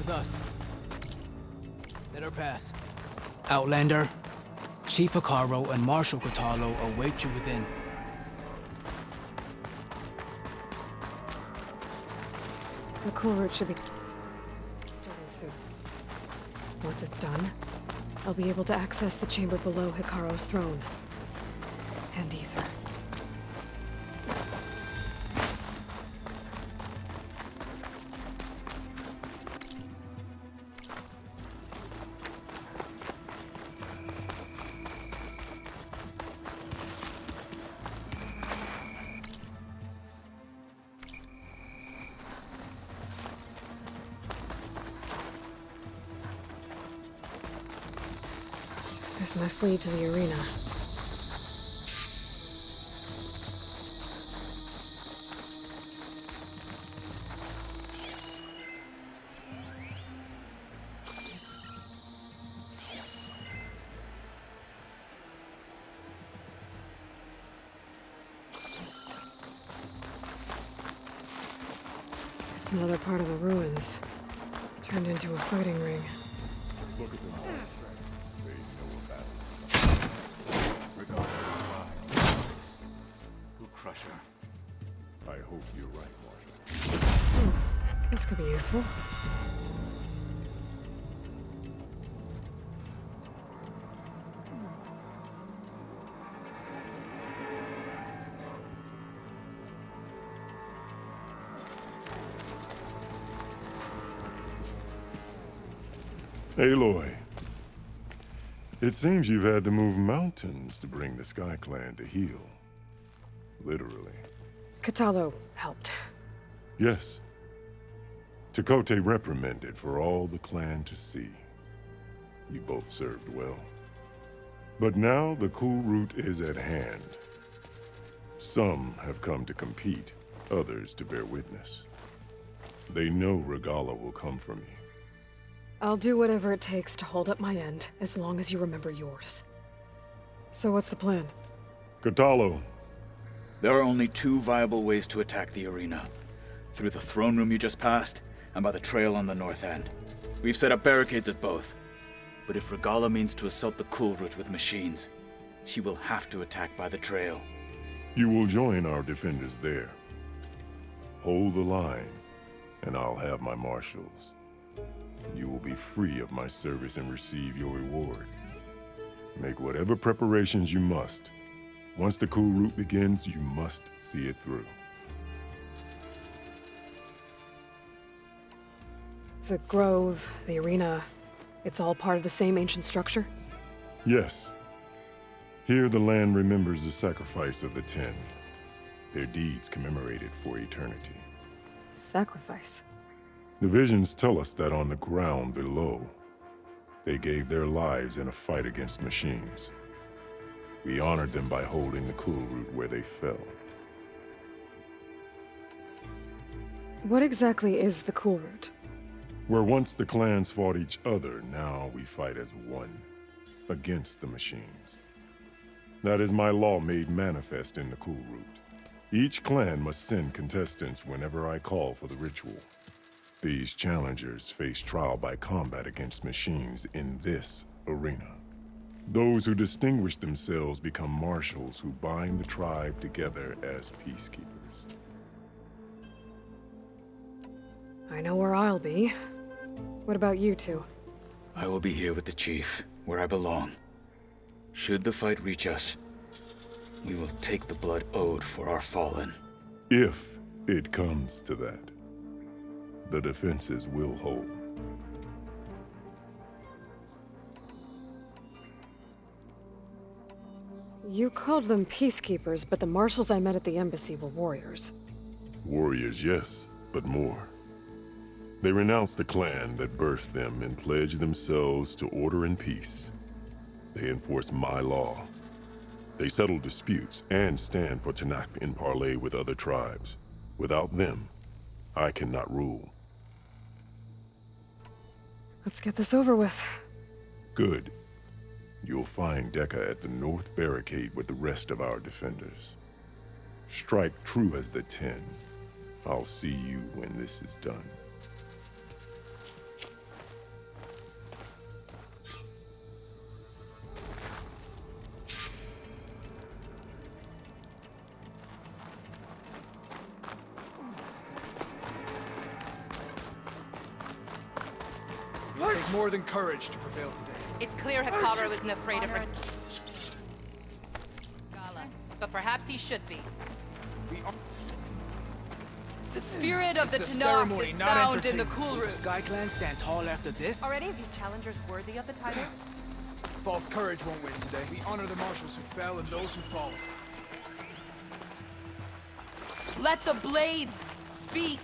with us. Let her pass. Outlander, Chief Hikaru and Marshal Katalo await you within. The cool route should be starting soon. Once it's done, I'll be able to access the chamber below Hikaru's throne. And Ether. This must lead to the arena. It's another part of the ruins, turned into a fighting ring. Look at them all. Crush her. I hope you're right, Marshal. This could be useful. Aloy, it seems you've had to move mountains to bring the Sky Clan to heel. Literally. Katalo helped. Yes. Tekote reprimanded for all the clan to see. You both served well. But now the cool route is at hand. Some have come to compete, others to bear witness. They know Regala will come for me. I'll do whatever it takes to hold up my end, as long as you remember yours. So what's the plan? Katalo. There are only two viable ways to attack the arena. Through the throne room you just passed, and by the trail on the north end. We've set up barricades at both. But if Regala means to assault the cool route with machines, she will have to attack by the trail. You will join our defenders there. Hold the line, and I'll have my marshals. You will be free of my service and receive your reward. Make whatever preparations you must. Once the cool route begins, you must see it through. The grove, the arena, it's all part of the same ancient structure? Yes. Here the land remembers the sacrifice of the Ten. Their deeds commemorated for eternity. Sacrifice? The visions tell us that on the ground below, they gave their lives in a fight against machines. We honored them by holding the cool route where they fell. What exactly is the cool route? Where once the clans fought each other, now we fight as one, against the machines. That is my law made manifest in the cool route. Each clan must send contestants whenever I call for the ritual. These challengers face trial by combat against machines in this arena. Those who distinguish themselves become marshals who bind the tribe together as peacekeepers. I know where I'll be. What about you two? I will be here with the chief, where I belong. Should the fight reach us, we will take the blood owed for our fallen. If it comes to that, the defenses will hold. You called them peacekeepers, but the marshals I met at the embassy were warriors. Warriors, yes, but more. They renounce the clan that birthed them and pledge themselves to order and peace. They enforce my law. They settle disputes and stand for Tanakh in parley with other tribes. Without them, I cannot rule. Let's get this over with. Good. You'll find Dekka at the north barricade with the rest of our defenders. Strike true as the 10. I'll see you when this is done. It'll take more than courage to prevail today. It's clear Hikaru isn't afraid of Regala, but perhaps he should be. We are The spirit of the It's a Tanakh ceremony, is not found in the entertainment. cool The room. Sky Clan stand tall after this? Are any of these challengers worthy of the title? false courage won't win today. We honor the marshals who fell and those who followed. Let the blades speak.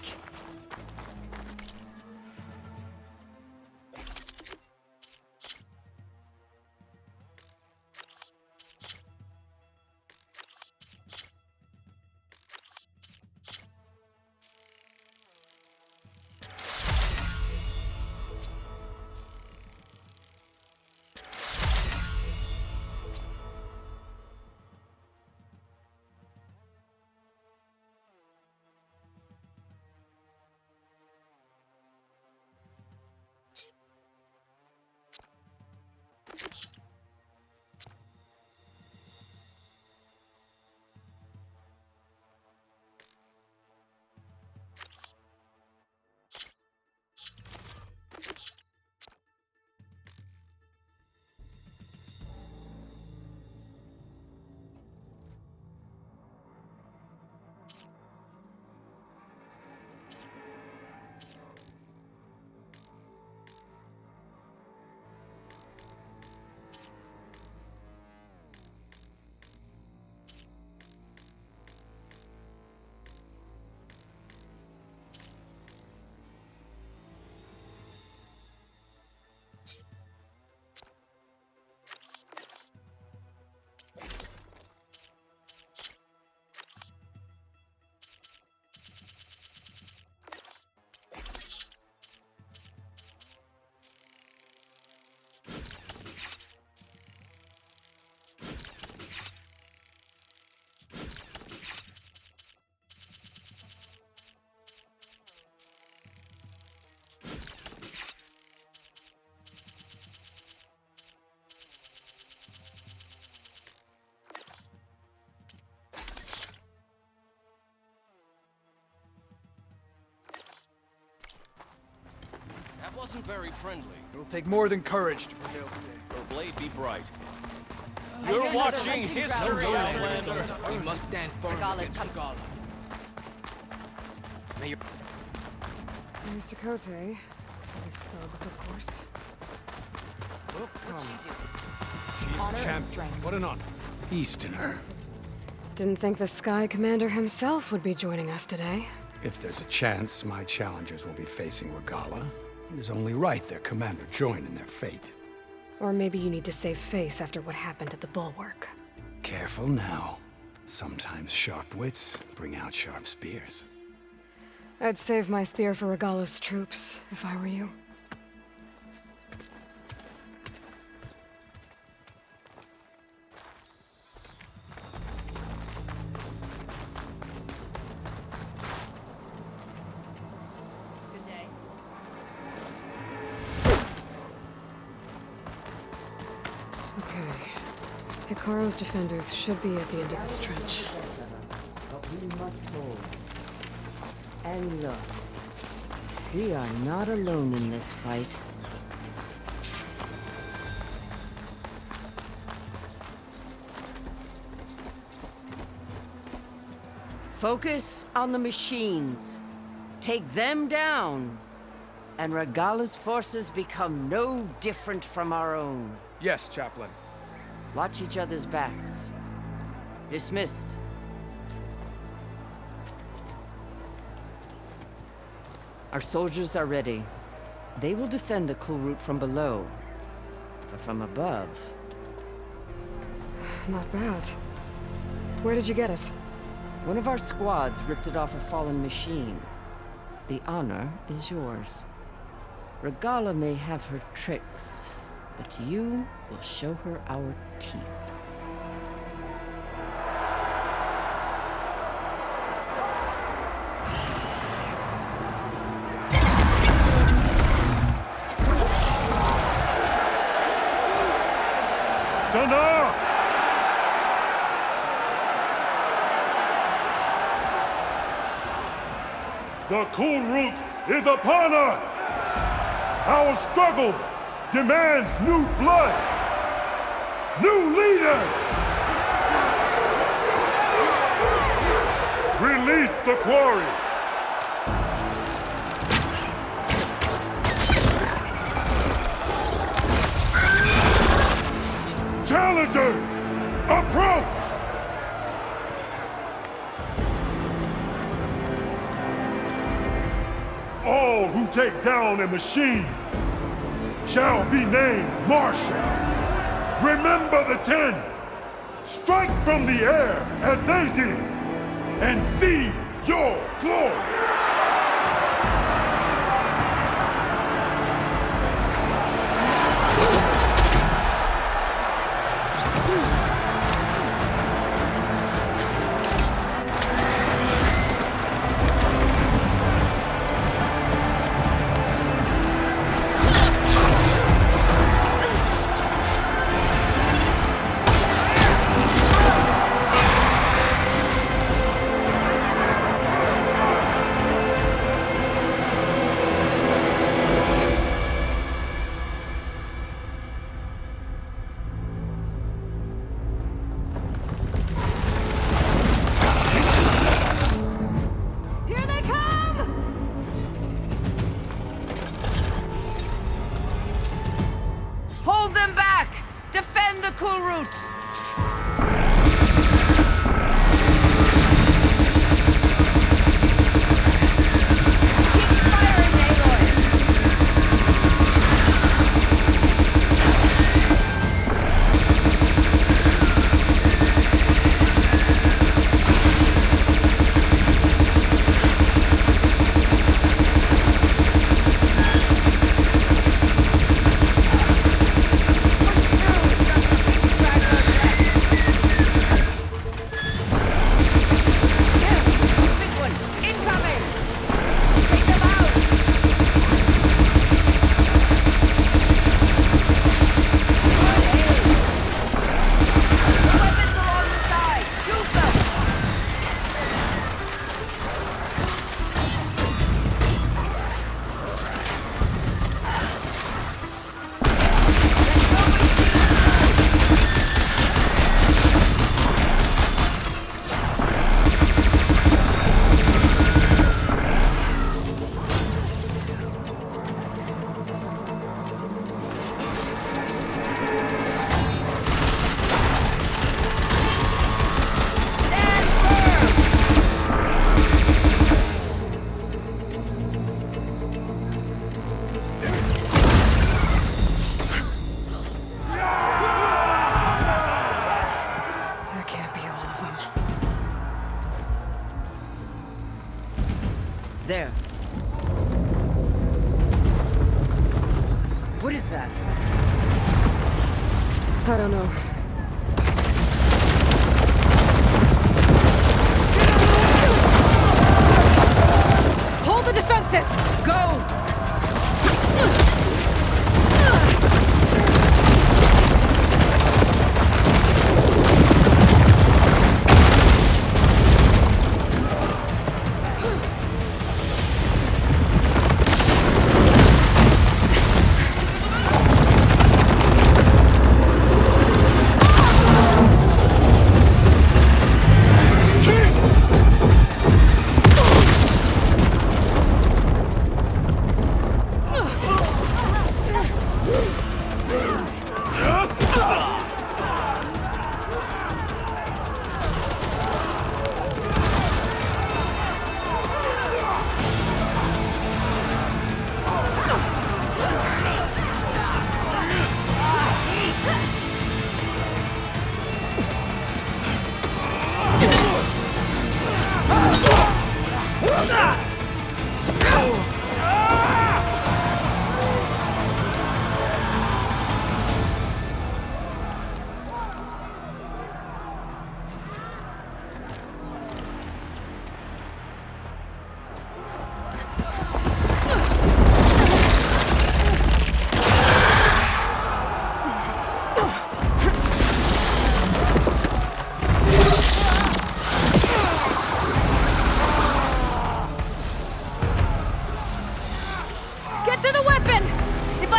That wasn't very friendly. It'll take more than courage to prevail today. Your blade be bright. hear You're another watching wrenching history, ground. Outlander. We must stand firm Regala's against coming. Regala. May your Mr. Cote. These thugs, of course. What'd she do? Champion. What an honor. Easterner. Didn't think the Sky Commander himself would be joining us today. If there's a chance my challengers will be facing Regala, it is only right their commander join in their fate. Or maybe you need to save face after what happened at the Bulwark. Careful now. Sometimes sharp wits bring out sharp spears. I'd save my spear for Regala's troops, if I were you. Good day. Okay. Hikaru's defenders should be at the end of this trench. But we must hold. And look, we are not alone in this fight. Focus on the machines. Take them down. And Regala's forces become no different from our own. Yes, Chaplain. Watch each other's backs. Dismissed. Our soldiers are ready. They will defend the cool route from below. But from above... Not bad. Where did you get it? One of our squads ripped it off a fallen machine. The honor is yours. Regala may have her tricks, but you will show her our teeth. Tana! The cool route is upon us! Our struggle demands new blood, new leaders! Release the quarry! Challengers, approach! All who take down a machine shall be named Marshal. Remember the 10. Strike from the air as they did, and seize your glory. Hold them back! Defend the cool route! There. What is that? I don't know. Hold the defenses! Go!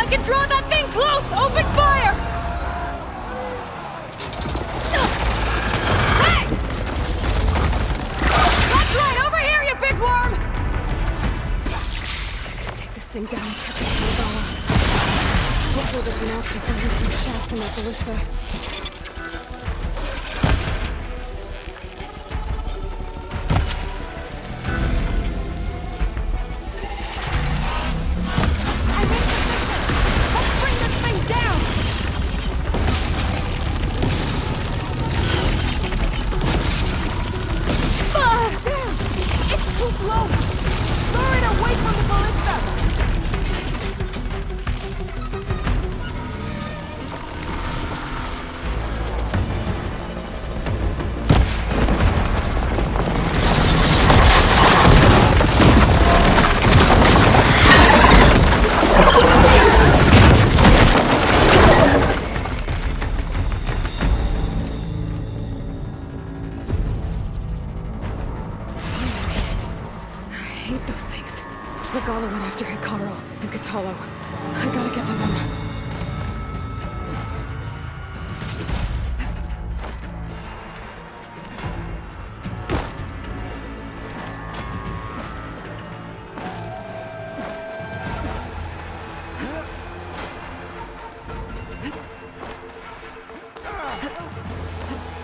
I can draw that thing close! Open fire! Hey! That's right! Over here, you big worm! I gotta take this thing down and catch it from the bottom. Hopefully there's an option for a few shots in that ballista. Regala went after Hikaru and Katalo. I gotta get to them.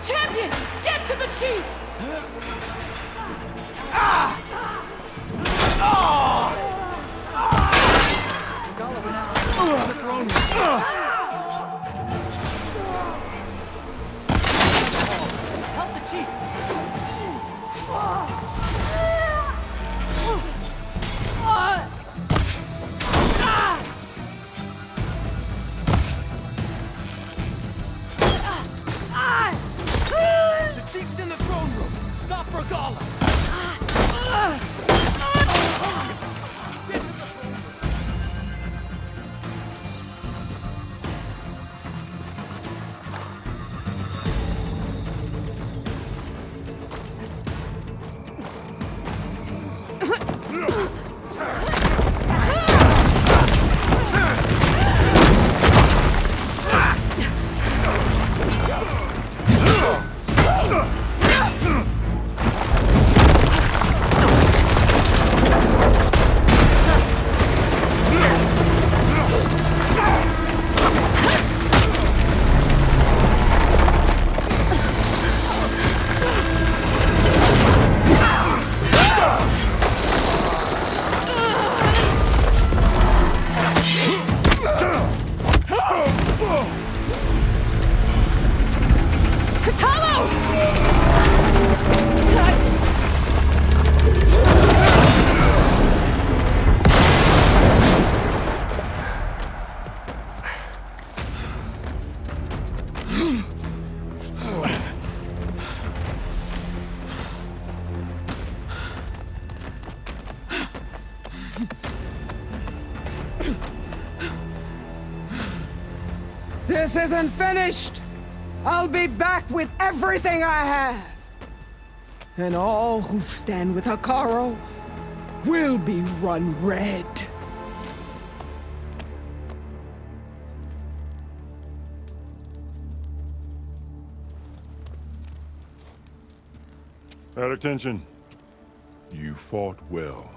Champion! Get to the chief! Help the chief! The chief's in the throne room. Stop Regala. This isn't finished! I'll be back with everything I have! And all who stand with Hikaru will be run red. At attention. You fought well.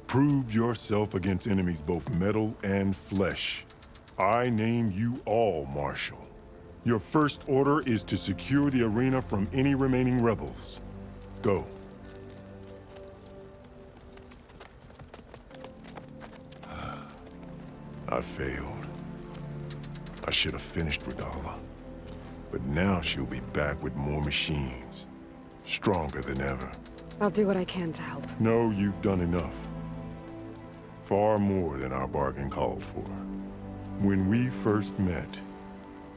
Proved yourself against enemies both metal and flesh. I name you all Marshal. Your first order is to secure the arena from any remaining rebels. Go. I failed. I should have finished Regala. But now she'll be back with more machines. Stronger than ever. I'll do what I can to help. No, you've done enough. Far more than our bargain called for. When we first met,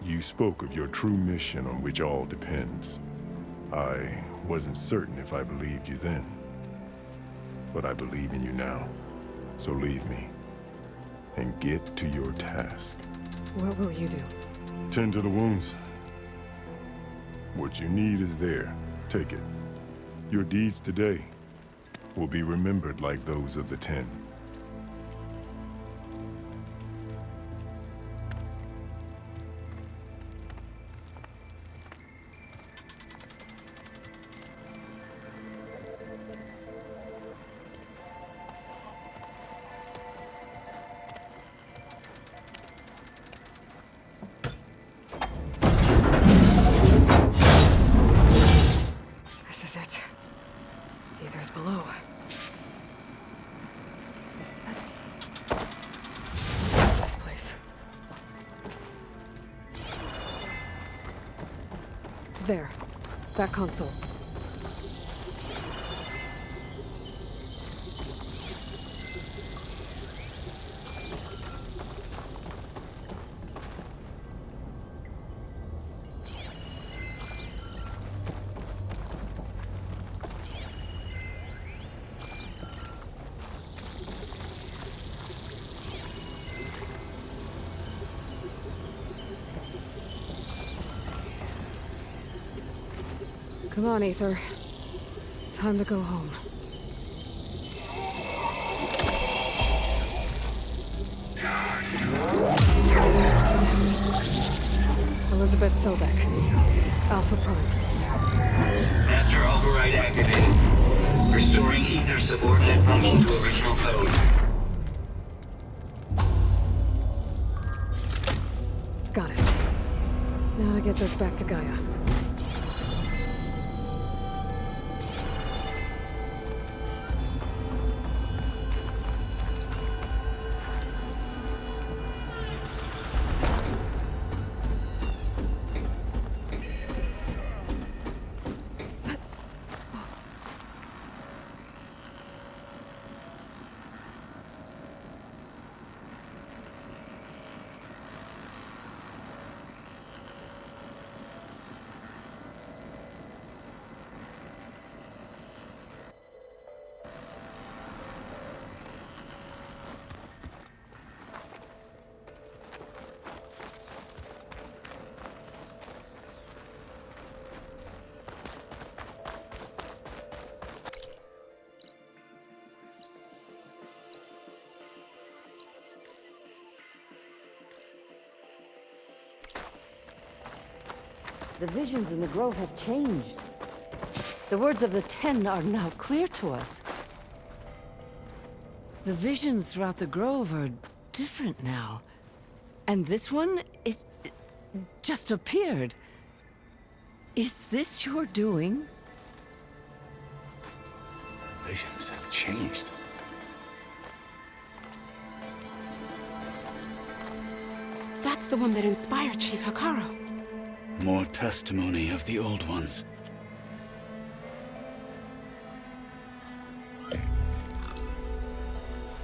you spoke of your true mission on which all depends. I wasn't certain if I believed you then. But I believe in you now. So leave me. And get to your task. What will you do? Tend to the wounds. What you need is there. Take it. Your deeds today will be remembered like those of the 10. There. That console. Come on, Aether. Time to go home. Yes. Elizabeth Sobek. Alpha Prime. Master override activated. Restoring Aether subordinate function to original code. Got it. Now to get this back to Gaia. The visions in the grove have changed. The words of the Ten are now clear to us. The visions throughout the grove are different now. And this one, it just appeared. Is this your doing? Visions have changed. That's the one that inspired Chief Hikaru. More testimony of the old ones.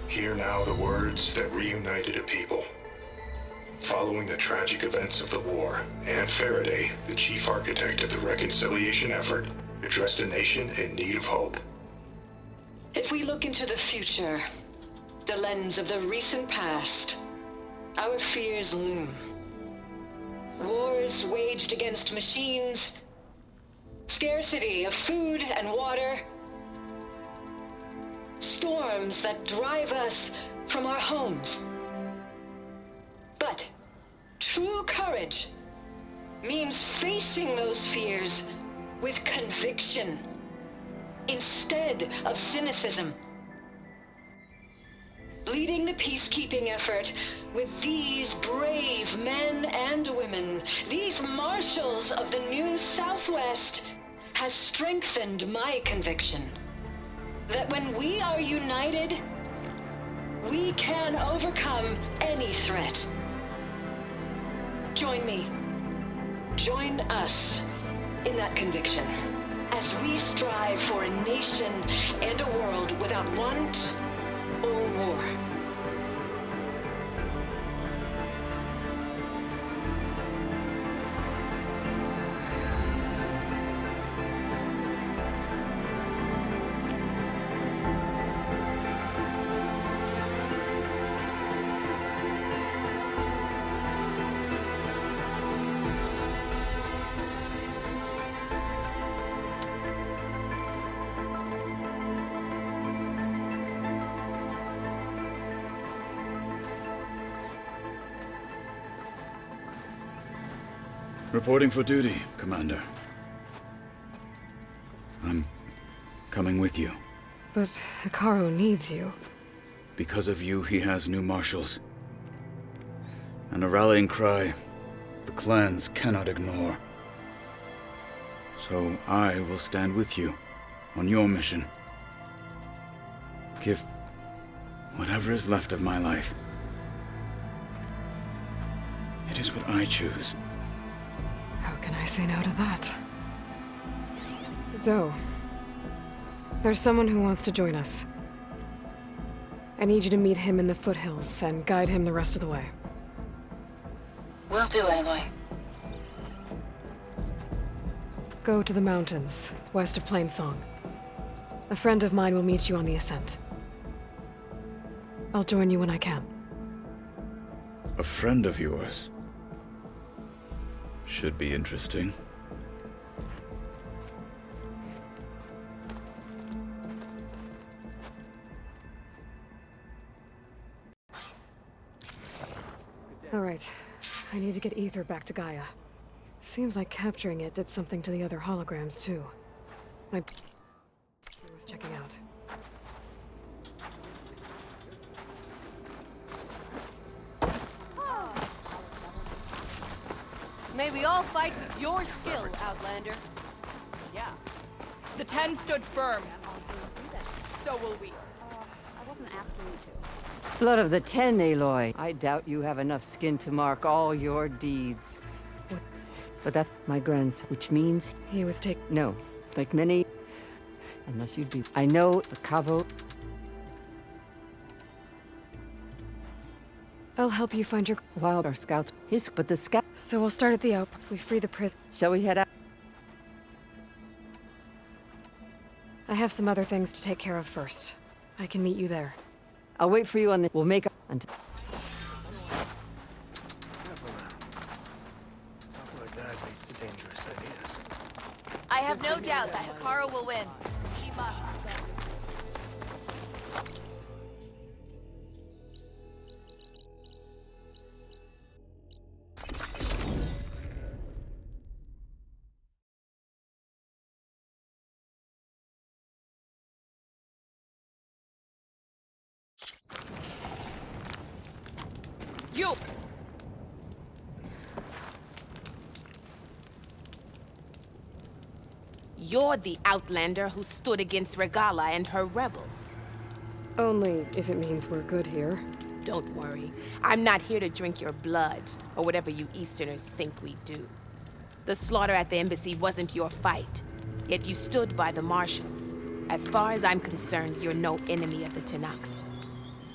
Hear now the words that reunited a people. Following the tragic events of the war, Anne Faraday, the chief architect of the reconciliation effort, addressed a nation in need of hope. If we look into the future, the lens of the recent past, our fears loom. Wars waged against machines, scarcity of food and water, storms that drive us from our homes. But true courage means facing those fears with conviction instead of cynicism. Leading the peacekeeping effort with these brave men and women, these marshals of the new Southwest, has strengthened my conviction that when we are united, we can overcome any threat. Join me. Join us in that conviction as we strive for a nation and a world without want or war. Reporting for duty, Commander. I'm coming with you. But Hikaru needs you. Because of you, he has new marshals. And a rallying cry the clans cannot ignore. So I will stand with you on your mission. Give whatever is left of my life. It is what I choose. How can I say no to that? Zoe, there's someone who wants to join us. I need you to meet him in the foothills and guide him the rest of the way. Will do, Aloy. Go to the mountains, west of Plainsong. A friend of mine will meet you on the ascent. I'll join you when I can. A friend of yours? Should be interesting. All right. I need to get Ether back to Gaia. Seems like capturing it did something to the other holograms, too. Might be worth checking out. May we all fight with your skill, Outlander. Yeah. The 10 stood firm. So will we. I wasn't asking you to. Blood of the 10, Aloy. I doubt you have enough skin to mark all your deeds. But that's my grandson, which means... He was taken... No, like many... Unless you'd be... I know the Cavo... I'll help you find your... While our scouts... But the scout... So we'll start at the Alp. We free the prison. Shall we head out? I have some other things to take care of first. I can meet you there. I'll wait for you on the... We'll make... Until... I have no doubt that Hikaru will win. She must. You! You're the Outlander who stood against Regala and her rebels. Only if it means we're good here. Don't worry. I'm not here to drink your blood, or whatever you Easterners think we do. The slaughter at the embassy wasn't your fight, yet you stood by the Marshals. As far as I'm concerned, you're no enemy of the Tenakth.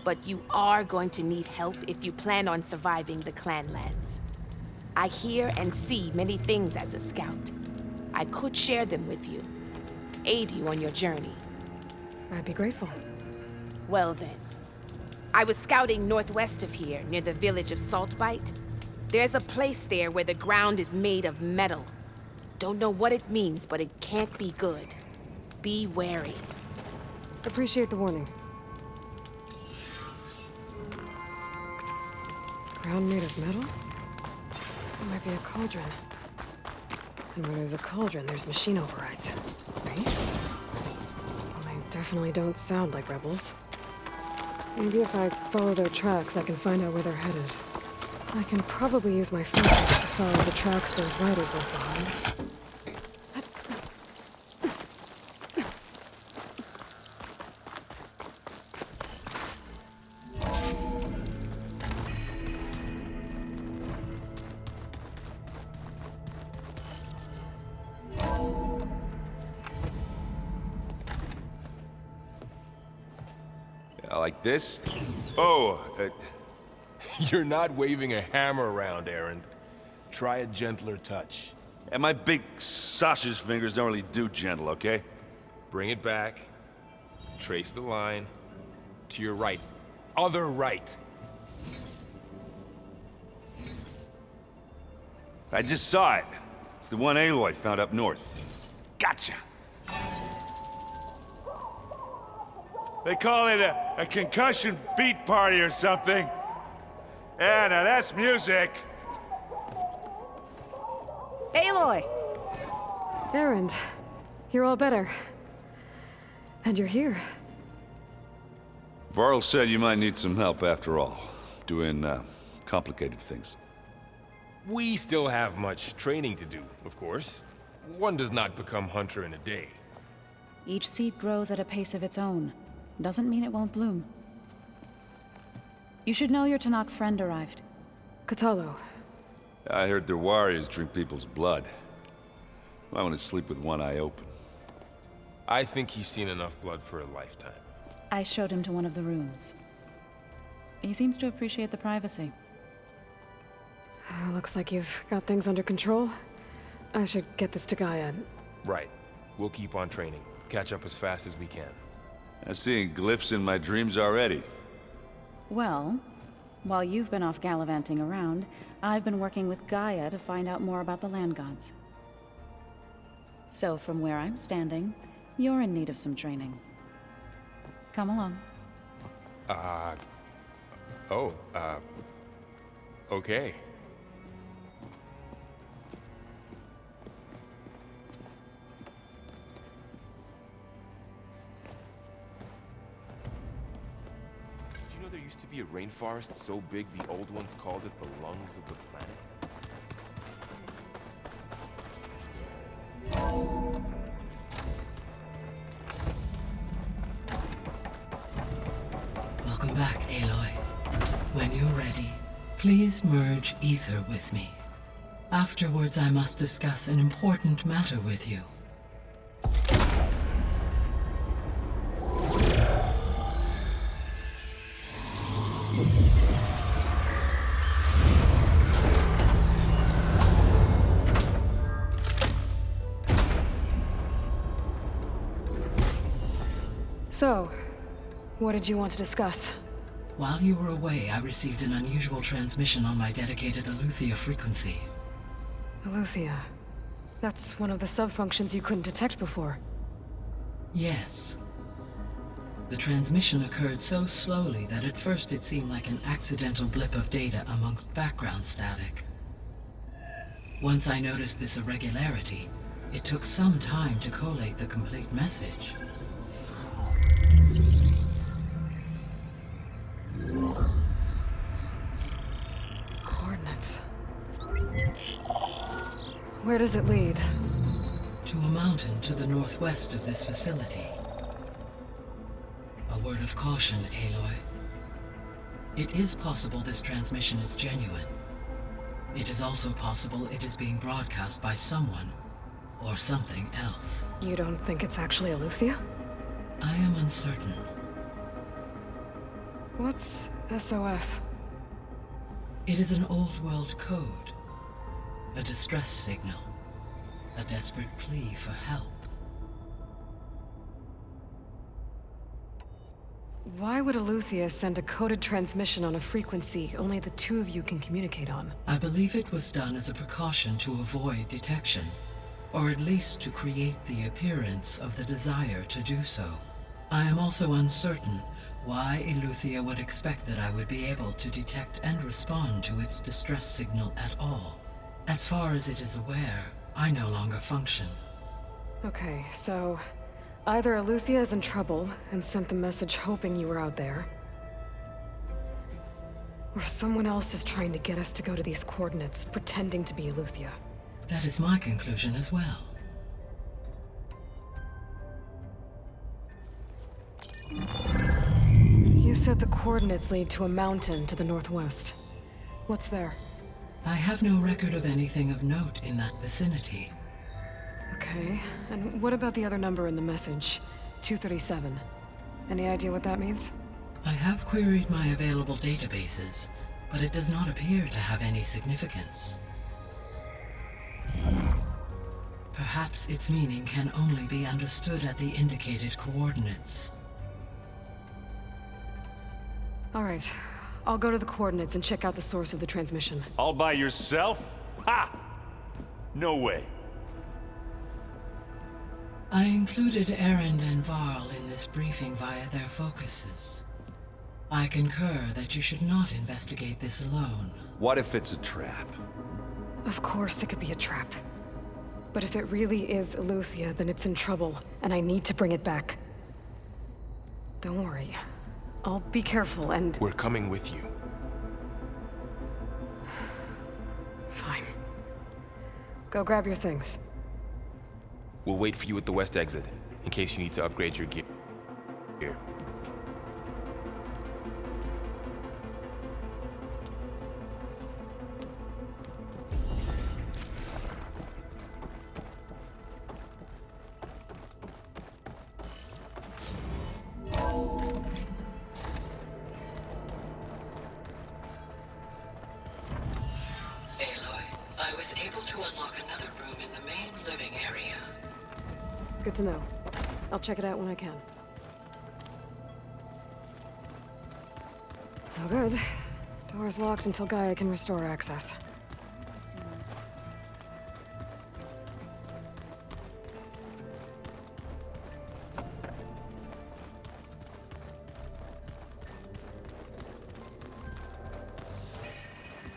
But you are going to need help if you plan on surviving the Clanlands. I hear and see many things as a scout. I could share them with you, aid you on your journey. I'd be grateful. Well then, I was scouting northwest of here, near the village of Saltbite. There's a place there where the ground is made of metal. Don't know what it means, but it can't be good. Be wary. Appreciate the warning. Ground made of metal? That might be a cauldron. And where there's a cauldron, there's machine overrides. Nice. Well, they definitely don't sound like rebels. Maybe if I follow their tracks, I can find out where they're headed. I can probably use my focus to follow the tracks those riders left behind. Like this? Oh, you're not waving a hammer around, Aaron. Try a gentler touch. And my big sausage fingers don't really do gentle, okay? Bring it back. Trace the line. To your right. Other right. I just saw it. It's the one Aloy found up north. Gotcha! They call it a concussion beat party or something. Yeah, now that's music. Aloy! Erend, you're all better. And you're here. Varl said you might need some help after all, doing complicated things. We still have much training to do, of course. One does not become hunter in a day. Each seed grows at a pace of its own. Doesn't mean it won't bloom. You should know your Tenakth friend arrived. Katalo. I heard their warriors drink people's blood. I want to sleep with one eye open. I think he's seen enough blood for a lifetime. I showed him to one of the rooms. He seems to appreciate the privacy. Looks like you've got things under control. I should get this to Gaia. Right. We'll keep on training. Catch up as fast as we can. I'm seeing glyphs in my dreams already. Well, while you've been off gallivanting around, I've been working with Gaia to find out more about the land gods. So from where I'm standing, you're in need of some training. Come along. Okay. Did you know there used to be a rainforest so big the old ones called it the lungs of the planet? Welcome back, Aloy. When you're ready, please merge ether with me. Afterwards, I must discuss an important matter with you. So, what did you want to discuss? While you were away, I received an unusual transmission on my dedicated Aletheia frequency. Aletheia. That's one of the sub-functions you couldn't detect before. Yes. The transmission occurred so slowly that at first it seemed like an accidental blip of data amongst background static. Once I noticed this irregularity, it took some time to collate the complete message. Coordinates. Where does it lead? To a mountain to the northwest of this facility. A word of caution, Aloy. It is possible this transmission is genuine. It is also possible it is being broadcast by someone or something else. You don't think it's actually Aletheia? I am uncertain. What's SOS? It is an old-world code. A distress signal. A desperate plea for help. Why would Aletheia send a coded transmission on a frequency only the two of you can communicate on? I believe it was done as a precaution to avoid detection, or at least to create the appearance of the desire to do so. I am also uncertain why Aletheia would expect that I would be able to detect and respond to its distress signal at all. As far as it is aware, I no longer function. Okay, so either Aletheia is in trouble and sent the message hoping you were out there, or someone else is trying to get us to go to these coordinates, pretending to be Aletheia. That is my conclusion as well. You said the coordinates lead to a mountain to the northwest. What's there? I have no record of anything of note in that vicinity. Okay, and what about the other number in the message? 237. Any idea what that means? I have queried my available databases, but it does not appear to have any significance. Perhaps its meaning can only be understood at the indicated coordinates. All right, I'll go to the coordinates and check out the source of the transmission. All by yourself? Ha! No way. I included Erend and Varl in this briefing via their focuses. I concur that you should not investigate this alone. What if it's a trap? Of course it could be a trap. But if it really is Aletheia, then it's in trouble, and I need to bring it back. Don't worry. I'll be careful and... We're coming with you. Fine. Go grab your things. We'll wait for you at the west exit, in case you need to upgrade your gear. Here. was able to unlock another room in the main living area. Good to know. I'll check it out when I can. No good. Door's locked until Gaia can restore access.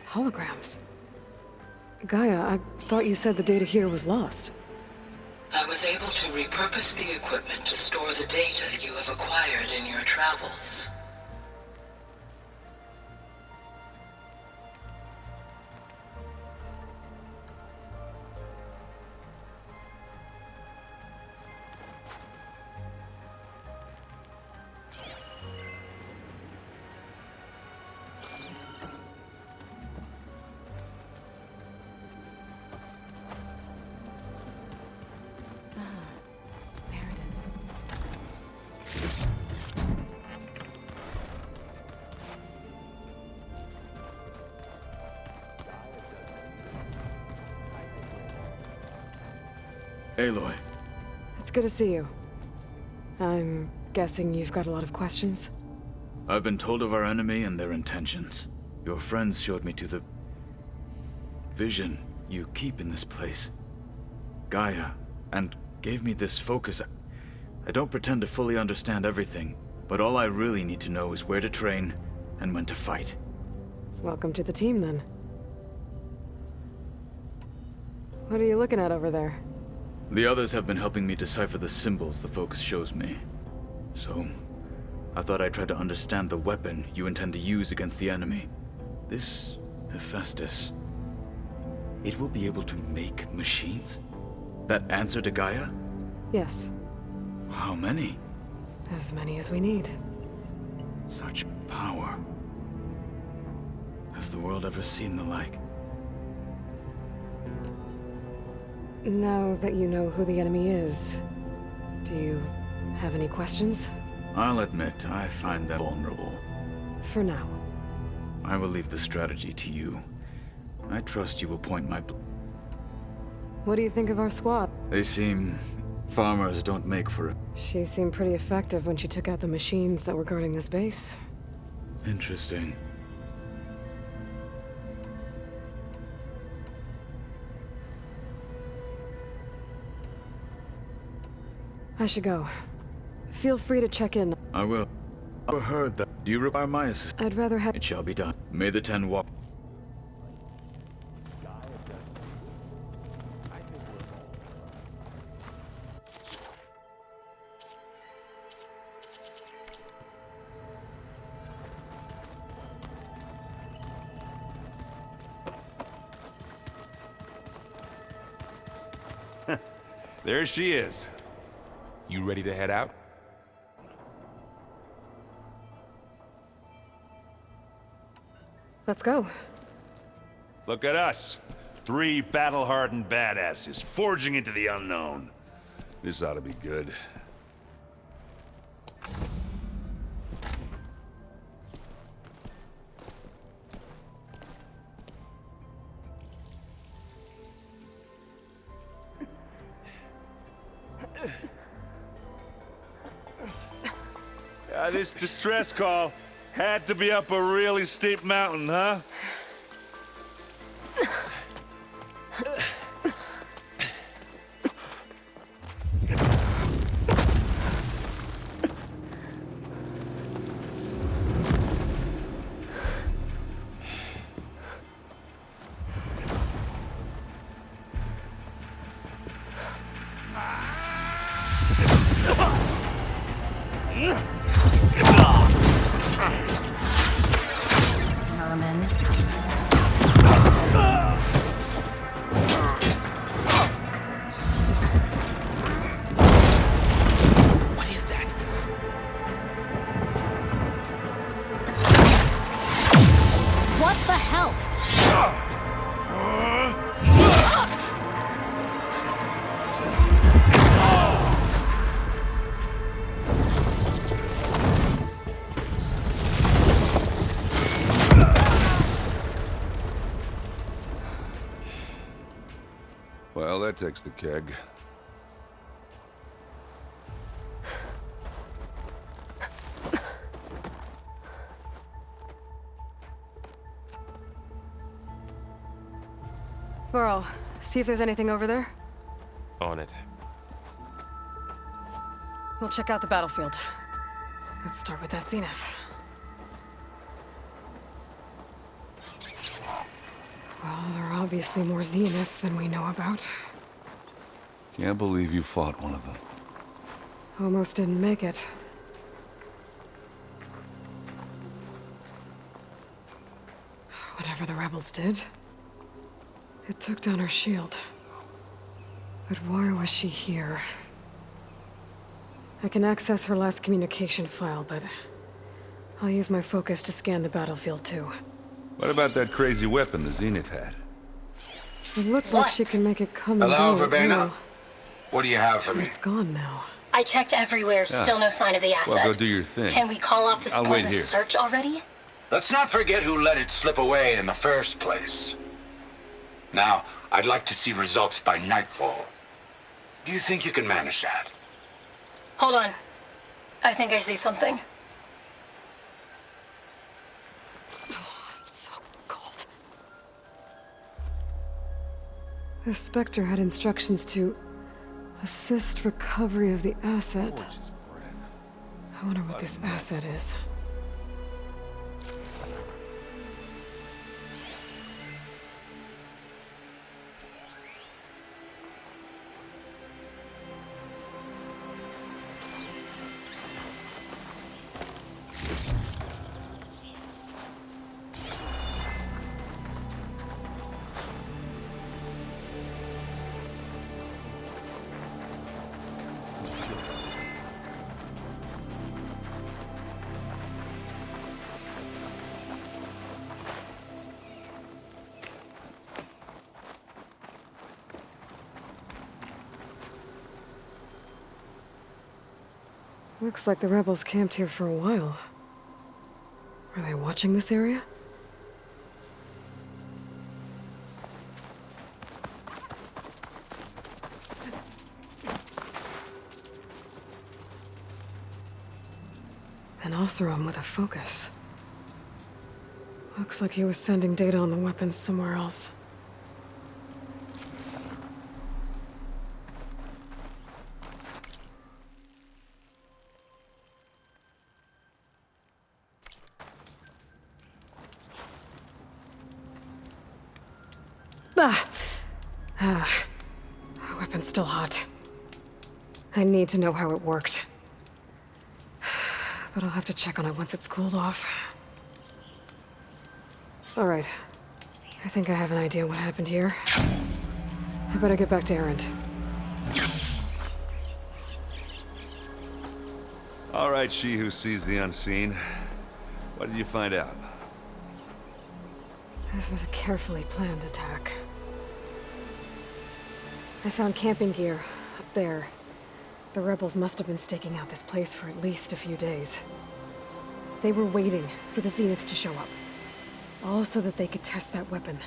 Holograms. Gaia, I thought you said the data here was lost. I was able to repurpose the equipment to store the data you have acquired in your travels. Aloy. It's good to see you. I'm guessing you've got a lot of questions? I've been told of our enemy and their intentions. Your friends showed me to the vision you keep in this place, Gaia, and gave me this focus. I don't pretend to fully understand everything, but all I really need to know is where to train and when to fight. Welcome to the team, then. What are you looking at over there? The others have been helping me decipher the symbols the focus shows me. So, I thought I'd try to understand the weapon you intend to use against the enemy. This Hephaestus, it will be able to make machines? That answer to Gaia? Yes. How many? As many as we need. Such power. Has the world ever seen the like? Now that you know who the enemy is, do you have any questions? I'll admit, I find them vulnerable. For now. I will leave the strategy to you. I trust you will point my... What do you think of our squad? They seem... farmers don't make for it. She seemed pretty effective when she took out the machines that were guarding this base. Interesting. I should go. Feel free to check in. I will. I heard that. Do you require my assistance? I'd rather have... It shall be done. May the 10 walk. There she is. You ready to head out? Let's go. Look at us. 3 battle-hardened badasses forging into the unknown. This ought to be good. This distress call had to be up a really steep mountain, huh? Well, that takes the keg. Burrow, see if there's anything over there. On it. We'll check out the battlefield. Let's start with that zenith. Well, there are obviously more zeniths than we know about. Can't believe you fought one of them. Almost didn't make it. Whatever the rebels did, it took down her shield. But why was she here? I can access her last communication file, but I'll use my focus to scan the battlefield too. What about that crazy weapon the Zenith had? It looked like she can make it come and Hello, go. Verbena? What do you have for me? It's gone now. I checked everywhere, still no sign of the asset. Well, go do your thing. Can we call off this I'll wait pointless here. search already? Let's not forget who let it slip away in the first place. Now, I'd like to see results by nightfall. Do you think you can manage that? Hold on. I think I see something. I'm so cold. The Spectre had instructions to assist recovery of the asset. I wonder what this asset is. Looks like the rebels camped here for a while. Are they watching this area? An Oseram with a focus. Looks like he was sending data on the weapons somewhere else. The weapon's still hot. I need to know how it worked. But I'll have to check on it once it's cooled off. All right. I think I have an idea what happened here. I better get back to Erend. All right, she who sees the unseen. What did you find out? This was a carefully planned attack. I found camping gear up there. The rebels must have been staking out this place for at least a few days. They were waiting for the Zeniths to show up. All so that they could test that weapon.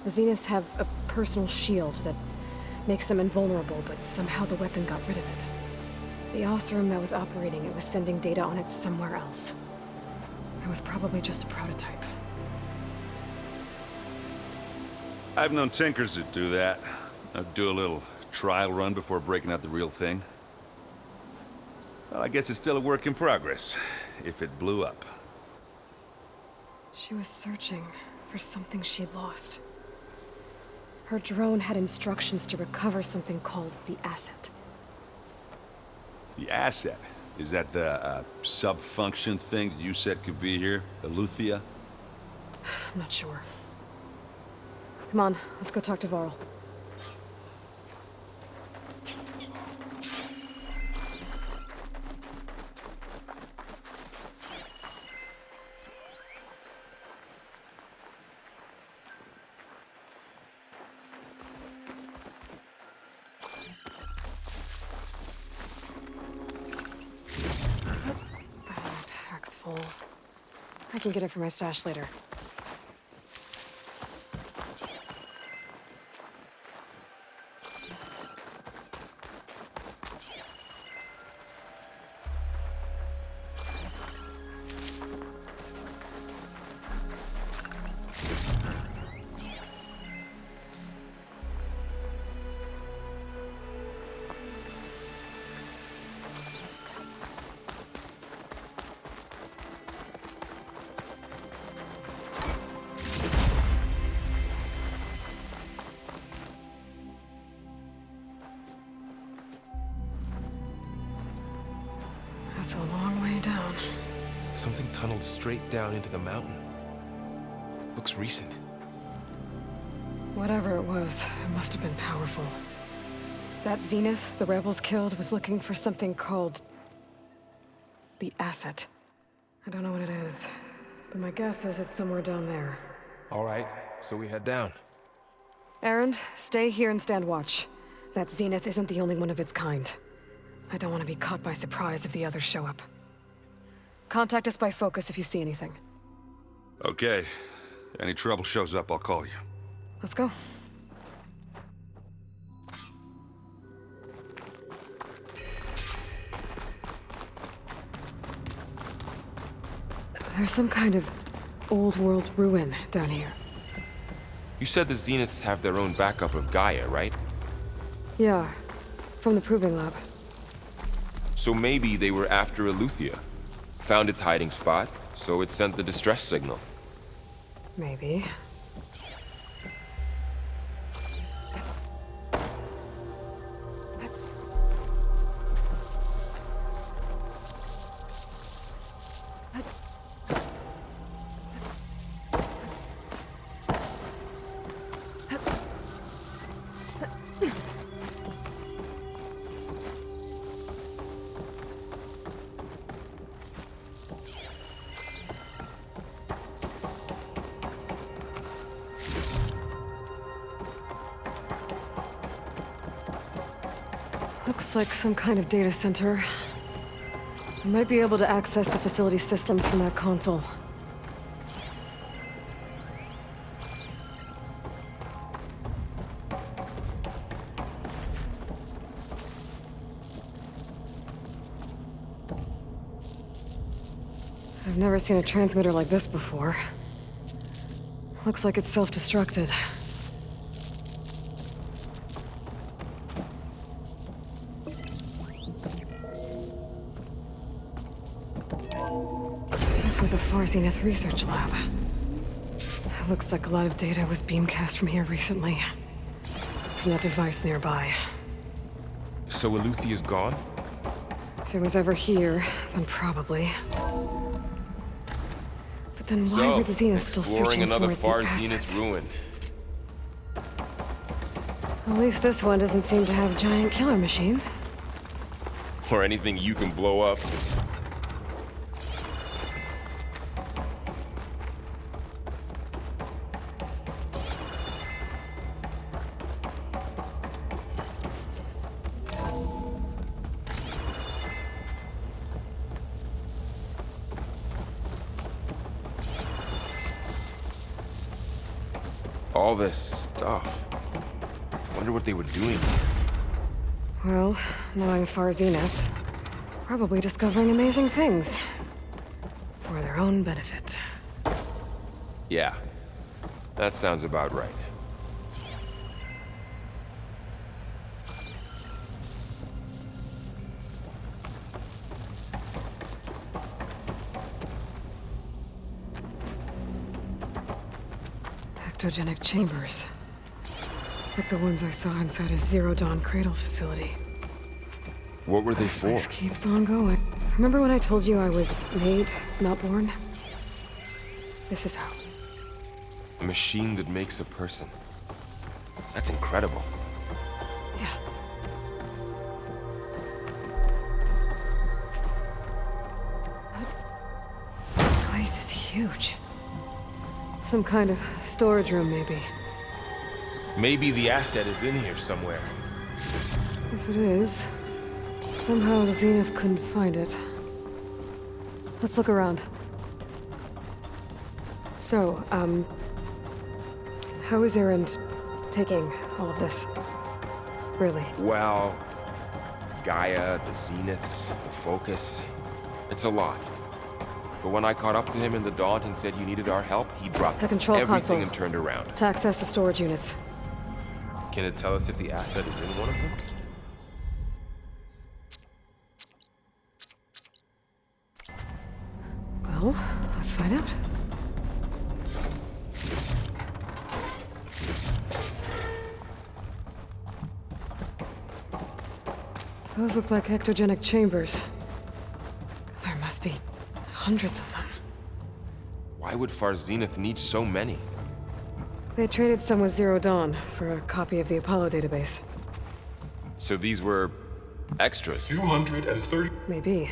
The Zeniths have a personal shield that makes them invulnerable, but somehow the weapon got rid of it. The Oseram that was operating it was sending data on it somewhere else. It was probably just a prototype. I've known tinkers that do that. I'd do a little trial run before breaking out the real thing. Well, I guess it's still a work in progress, if it blew up. She was searching for something she'd lost. Her drone had instructions to recover something called the asset. The asset? Is that the sub-function thing that you said could be here? Eleuthia? I'm not sure. Come on, let's go talk to Varl. Pack's full. I can get it for my stash later. That's a long way down. Something tunneled straight down into the mountain. Looks recent. Whatever it was, it must have been powerful. That Zenith the rebels killed was looking for something called the asset. I don't know what it is, but my guess is it's somewhere down there. All right, so we head down. Erend, stay here and stand watch. That Zenith isn't the only one of its kind. I don't want to be caught by surprise if the others show up. Contact us by focus if you see anything. Okay. Any trouble shows up, I'll call you. Let's go. There's some kind of old world ruin down here. You said the Zeniths have their own backup of Gaia, right? Yeah, from the Proving Lab. So maybe they were after Eleuthia. Found its hiding spot, so it sent the distress signal. Maybe. Looks like some kind of data center. I might be able to access the facility systems from that console. I've never seen a transmitter like this before. Looks like it's self-destructed. This was a Far Zenith research lab. It looks like a lot of data was beamcast from here recently. From that device nearby. So Eleuthea's gone? If it was ever here, then probably. But then why were the Zeniths still searching for another the Far asset? Zenith ruin. At least this one doesn't seem to have giant killer machines. Or anything you can blow up. All this stuff. Wonder what they were doing. Well, knowing Far Zenith, probably discovering amazing things. For their own benefit. Yeah, that sounds about right. Ectogenic chambers. Like the ones I saw inside a Zero Dawn cradle facility. What were they for? This keeps on going. Remember when I told you I was made, not born? This is how. A machine that makes a person. That's incredible. Yeah. This place is huge. Some kind of storage room, maybe. Maybe the asset is in here somewhere. If it is, somehow the Zenith couldn't find it. Let's look around. So, how is Erend taking all of this? Really? Well, Gaia, the Zeniths, the Focus. It's a lot. But when I caught up to him in the Daunt and said you needed our help, he dropped The control everything console. and turned around. To access the storage units. Can it tell us if the asset is in one of them? Well, let's find out. Those look like ectogenic chambers. Hundreds of them. Why would Far Zenith need so many? They traded some with Zero Dawn for a copy of the Apollo database. So these were extras? 230. Maybe.